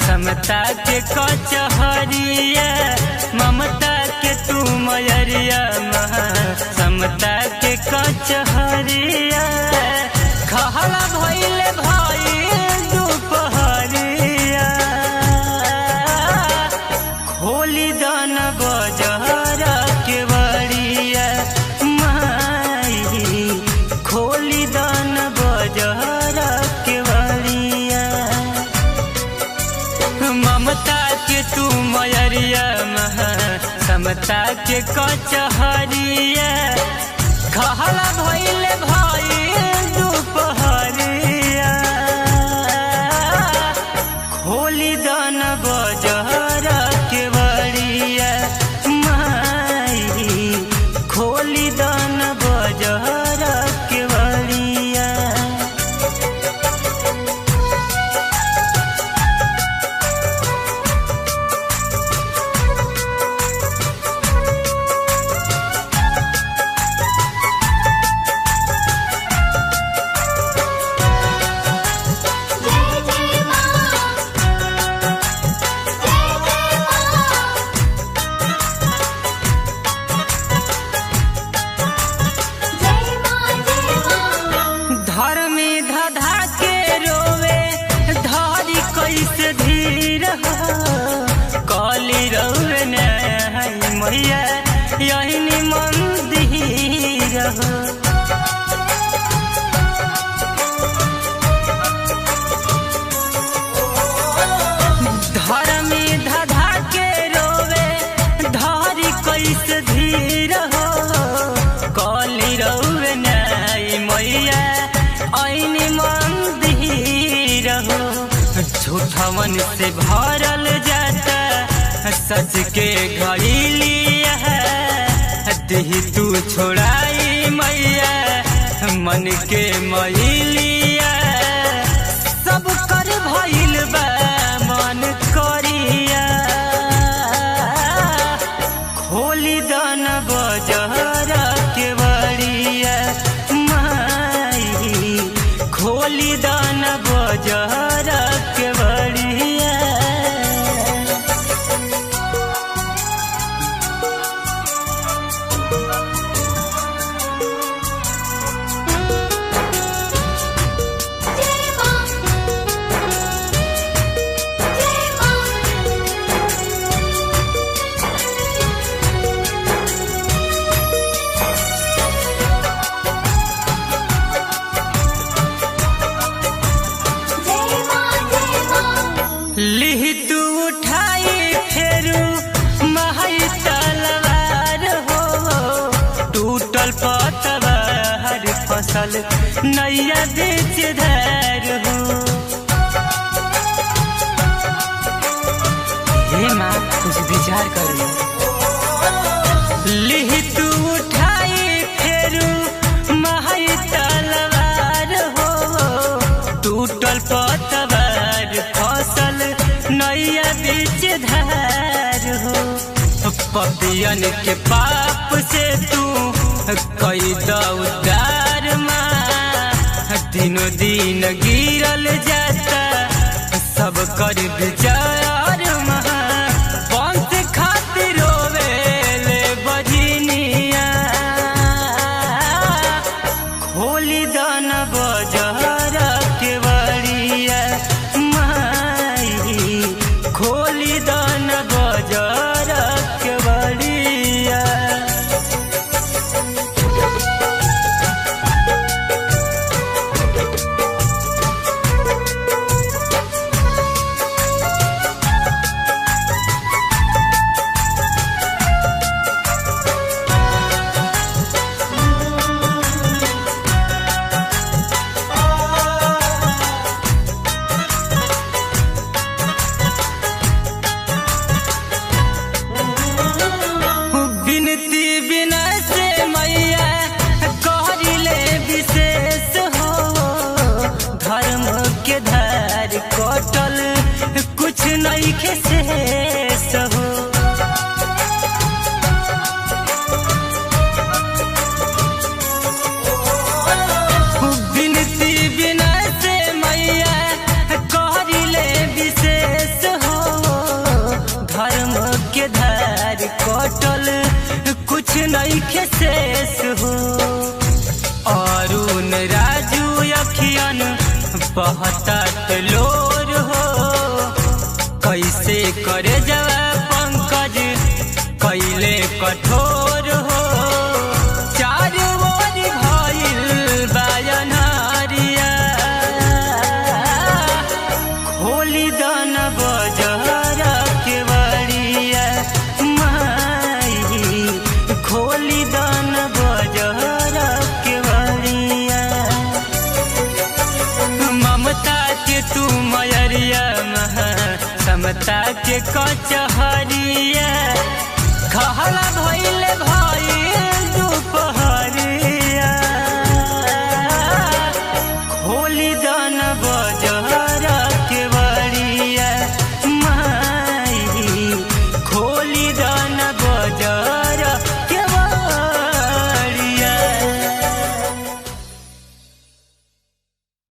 समता के कचहरिया ममता के तू मयरिया समता के कचहरिया खहला भइले भइल दुपहरिया खोली दन बजहर के बड़िया माई खोली दन बजहर के बड़िया ममता के तू मयरिया समता के कचहरिया खहला भइले भइल दुपहरिया खोली दन बजहर के बड़िया माई खोली दन बजहर के बड़िया मैया यही मंदिर धर्मी धधा के रोवे धारी कैसे धीर हो कली रौवे नहीं मैया यही मंदिर हो झूठवन से भरल जाता सच के घड़िलिया दिही तू छोड़ाई मैया मन के मैलिया सब कर भइल बा मन करिया खोली दन बजहर के बड़िया माई खोली दन बजहर के बड़िया लिही तू उठाई फेरू महई तलवार हो टूटल पतवार फसल नैया बीच धर हो हे माँ कुछ विचार करिए लिही तू उठाई फेरू महई तलवार हो टूटल पतवार फसल नैया बीच धार हो पपियन के पाप से तू कई उद्धार माँ दिनों दिन गिरल जाता सब कर विचार माँ पंथ खातिर रोवेले बजनिया खोली दन बजहर के बड़िया खोली दन बजहर के बड़िया के धार कटल कुछ नहीं के शेष हो। अरुण राजू अखियन बहता लोर हो, कैसे करे जवा पंकज कैले कठोर हो। चारू ओर भइल बायनरिया, खोली दन बजर के बड़िया माई, खोली दन बजर के बड़िया। ममता के तू मयरिया समता के कचहरिया, खहला भई